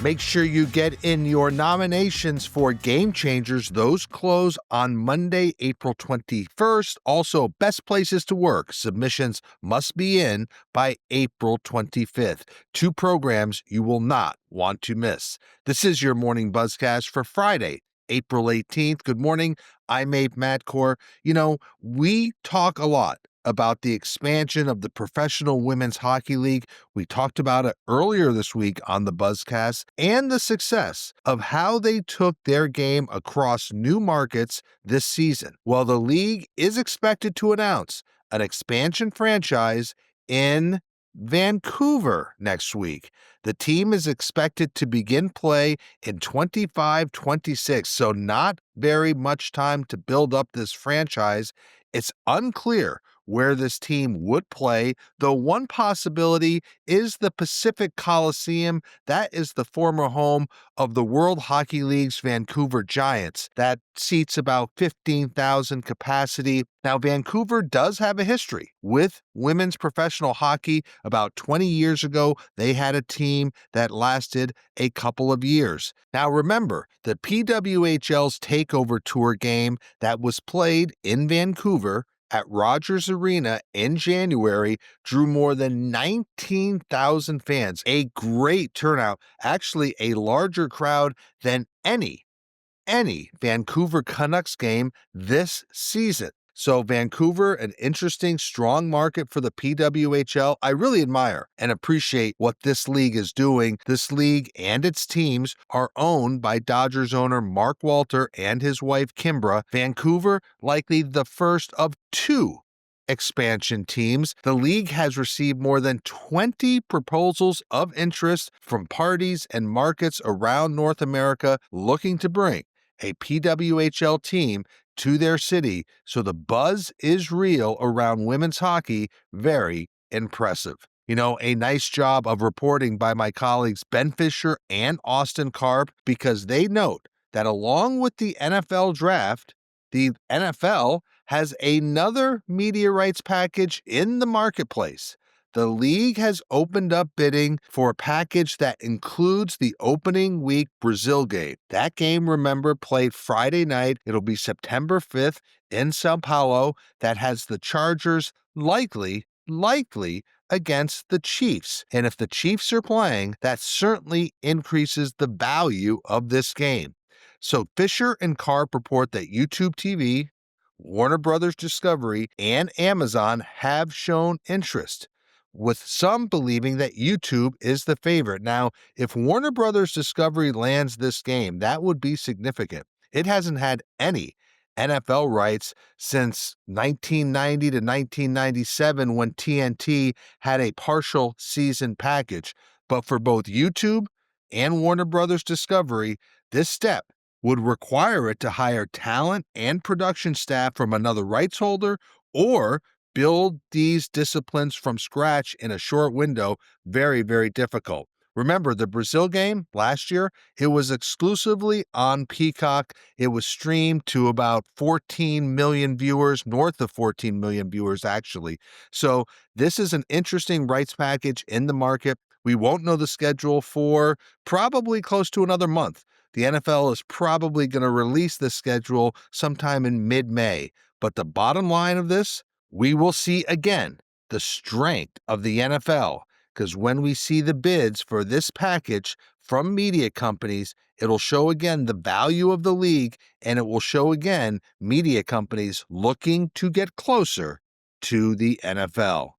Make sure you get in your nominations for Game Changers. Those close on Monday, April 21st. Also, Best Places to Work. Submissions must be in by April 25th. Two programs you will not want to miss. This is your Morning Buzzcast for Friday, April 18th. Good morning. I'm Abe Madcore. We talk a lot about the expansion of the Professional Women's Hockey League. We talked about it earlier this week on the Buzzcast, and the success of how they took their game across new markets this season. Well, the league is expected to announce an expansion franchise in Vancouver next week. The team is expected to begin play in 25-26, so not very much time to build up this franchise. It's unclear where this team would play, though one possibility is the Pacific Coliseum. That is the former home of the World Hockey League's Vancouver Giants. That seats about 15,000 capacity. Now, Vancouver does have a history with women's professional hockey. About 20 years ago, they had a team that lasted a couple of years. Now, remember, the PWHL's takeover tour game that was played in Vancouver at Rogers Arena in January drew more than 19,000 fans. A great turnout, actually a larger crowd than any Vancouver Canucks game this season. So Vancouver, an interesting, strong market for the PWHL. I really admire and appreciate what this league is doing. This league and its teams are owned by Dodgers owner Mark Walter and his wife Kimbra. Vancouver, likely the first of two expansion teams. The league has received more than 20 proposals of interest from parties and markets around North America looking to bring a PWHL team to their city, so the buzz is real around women's hockey. Very impressive. A nice job of reporting by my colleagues Ben Fisher and Austin Karp, because they note that along with the NFL draft, the NFL has another media rights package in the marketplace. The league has opened up bidding for a package that includes the opening week Brazil game. That game, remember, played Friday night. It'll be September 5th in Sao Paulo. That has the Chargers likely against the Chiefs. And if the Chiefs are playing, that certainly increases the value of this game. So Fisher and Karp report that YouTube TV, Warner Brothers Discovery, and Amazon have shown interest, with some believing that YouTube is the favorite. Now, if Warner Brothers Discovery lands this game, that would be significant. It hasn't had any NFL rights since 1990 to 1997, when TNT had a partial season package. But for both YouTube and Warner Brothers Discovery, this step would require it to hire talent and production staff from another rights holder, or build these disciplines from scratch in a short window. Very, very difficult. Remember, the Brazil game last year, it was exclusively on Peacock. It was streamed to about 14 million viewers, north of 14 million viewers, actually. So this is an interesting rights package in the market. We won't know the schedule for probably close to another month. The NFL is probably going to release the schedule sometime in mid-May. But the bottom line of this, we will see again the strength of the NFL, because when we see the bids for this package from media companies, it'll show again the value of the league, and it will show again media companies looking to get closer to the NFL.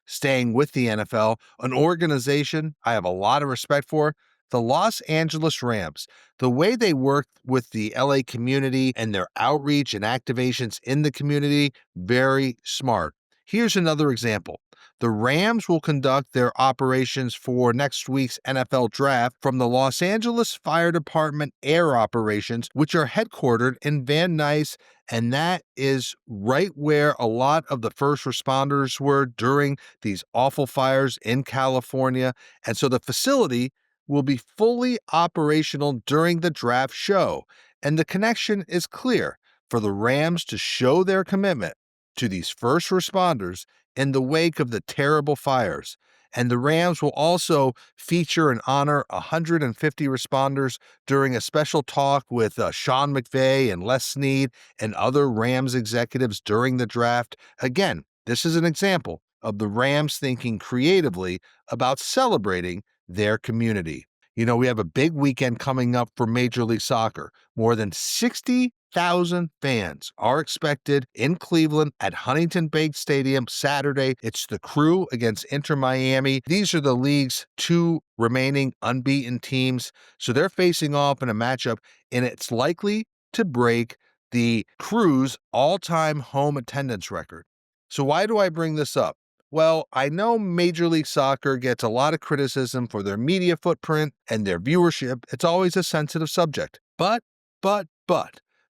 Staying with the NFL, an organization I have a lot of respect for, the Los Angeles Rams. The way they work with the LA community and their outreach and activations in the community, very smart. Here's another example. The Rams will conduct their operations for next week's NFL draft from the Los Angeles Fire Department Air Operations, which are headquartered in Van Nuys, and that is right where a lot of the first responders were during these awful fires in California. And so the facility will be fully operational during the draft show, and the connection is clear for the Rams to show their commitment to these first responders in the wake of the terrible fires. And the Rams will also feature and honor 150 responders during a special talk with Sean McVay and Les Snead and other Rams executives during the draft. Again, this is an example of the Rams thinking creatively about celebrating their community. We have a big weekend coming up for Major League Soccer. More than 60,000 fans are expected in Cleveland at Huntington Bank Stadium Saturday. It's the Crew against Inter Miami. These are the league's two remaining unbeaten teams, so they're facing off in a matchup, and it's likely to break the Crew's all-time home attendance record. So why do I bring this up? Well, I know Major League Soccer gets a lot of criticism for their media footprint and their viewership. It's always a sensitive subject. But,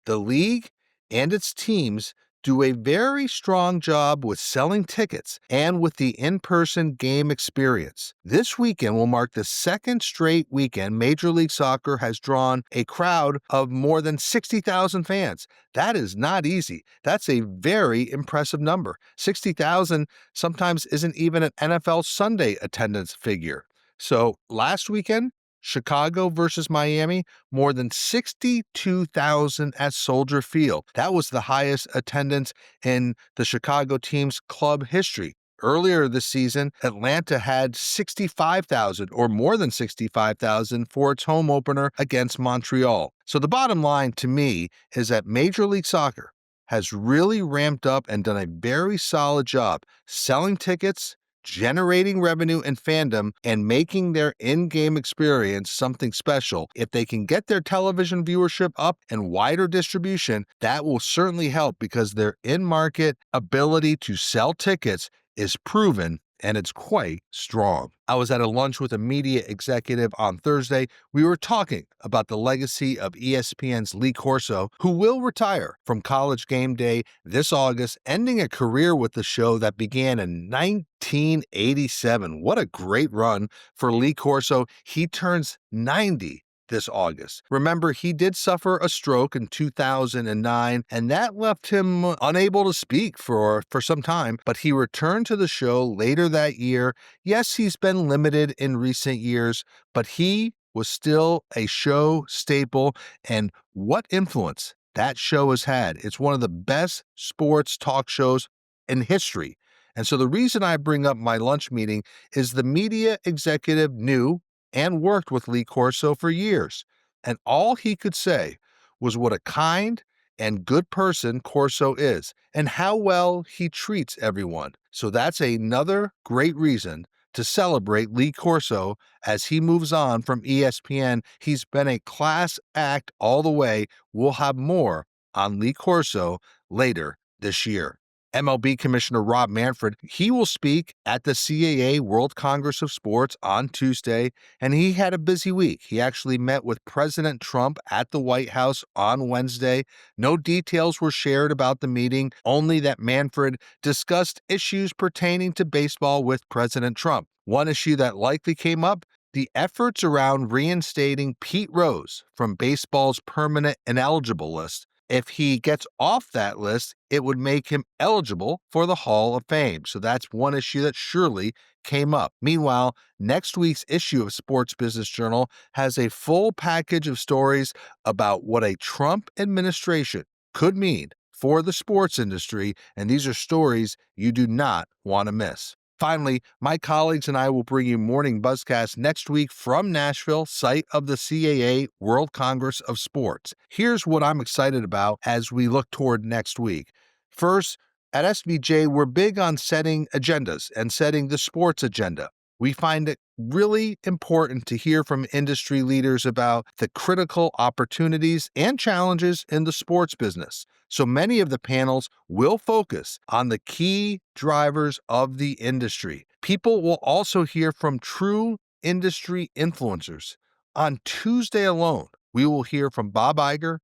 the league and its teams do a very strong job with selling tickets and with the in-person game experience. This weekend will mark the second straight weekend Major League Soccer has drawn a crowd of more than 60,000 fans. That is not easy. That's a very impressive number. 60,000 sometimes isn't even an NFL Sunday attendance figure. So last weekend, Chicago versus Miami, more than 62,000 at Soldier Field. That was the highest attendance in the Chicago team's club history. Earlier this season, Atlanta had 65,000 or more than 65,000 for its home opener against Montreal. So the bottom line to me is that Major League Soccer has really ramped up and done a very solid job selling tickets, generating revenue and fandom, and making their in-game experience something special. If they can get their television viewership up and wider distribution, that will certainly help because their in-market ability to sell tickets is proven and it's quite strong. I was at a lunch with a media executive on Thursday. We were talking about the legacy of ESPN's Lee Corso, who will retire from College Game Day this August, ending a career with the show that began in 1987. What a great run for Lee Corso. He turns 90 this August. Remember, he did suffer a stroke in 2009, and that left him unable to speak for some time, but he returned to the show later that year. Yes, he's been limited in recent years, but he was still a show staple, and what influence that show has had. It's one of the best sports talk shows in history. And so the reason I bring up my lunch meeting is the media executive knew and worked with Lee Corso for years, and all he could say was what a kind and good person Corso is, and how well he treats everyone. So that's another great reason to celebrate Lee Corso as he moves on from ESPN. He's been a class act all the way. We'll have more on Lee Corso later this year. MLB Commissioner Rob Manfred, he will speak at the CAA World Congress of Sports on Tuesday, and he had a busy week. He actually met with President Trump at the White House on Wednesday. No details were shared about the meeting, only that Manfred discussed issues pertaining to baseball with President Trump. One issue that likely came up, the efforts around reinstating Pete Rose from baseball's permanent ineligible list. If he gets off that list, it would make him eligible for the Hall of Fame. So that's one issue that surely came up. Meanwhile, next week's issue of Sports Business Journal has a full package of stories about what a Trump administration could mean for the sports industry, and these are stories you do not want to miss. Finally, my colleagues and I will bring you Morning Buzzcast next week from Nashville, site of the CAA World Congress of Sports. Here's what I'm excited about as we look toward next week. First, at SBJ, we're big on setting agendas and setting the sports agenda. We find it really important to hear from industry leaders about the critical opportunities and challenges in the sports business. So many of the panels will focus on the key drivers of the industry. People will also hear from true industry influencers. On Tuesday alone, we will hear from Bob Iger,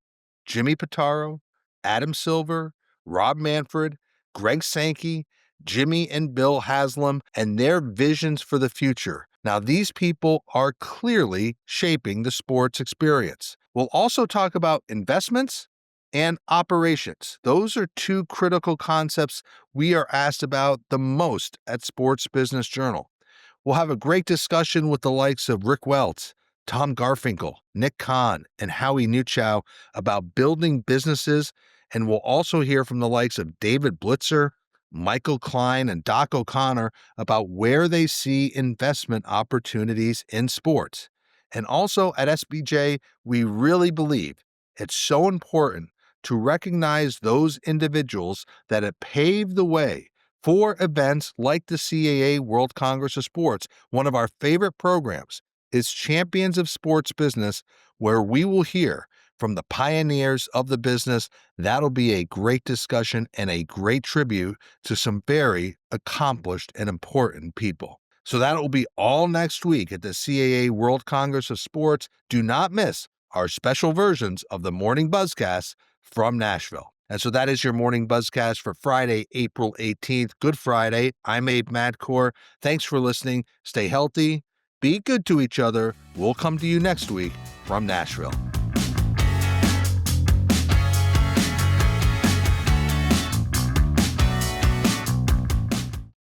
Jimmy Pitaro, Adam Silver, Rob Manfred, Greg Sankey, Jimmy and Bill Haslam, and their visions for the future. Now, these people are clearly shaping the sports experience. We'll also talk about investments and operations. Those are two critical concepts we are asked about the most at Sports Business Journal. We'll have a great discussion with the likes of Rick Welts, Tom Garfinkel, Nick Kahn, and Howie Newchow about building businesses, and we'll also hear from the likes of David Blitzer, Michael Klein, and Doc O'Connor about where they see investment opportunities in sports. And also at SBJ, we really believe it's so important to recognize those individuals that have paved the way for events like the CAA World Congress of Sports. One of our favorite programs is Champions of Sports Business, where we will hear from the pioneers of the business. That'll be a great discussion and a great tribute to some very accomplished and important people. So that will be all next week at the CAA World Congress of Sports. Do not miss our special versions of the Morning Buzzcast from Nashville. And so that is your Morning Buzzcast for Friday, April 18th. Good Friday. I'm Abe Madcore. Thanks for listening. Stay healthy. Be good to each other. We'll come to you next week from Nashville.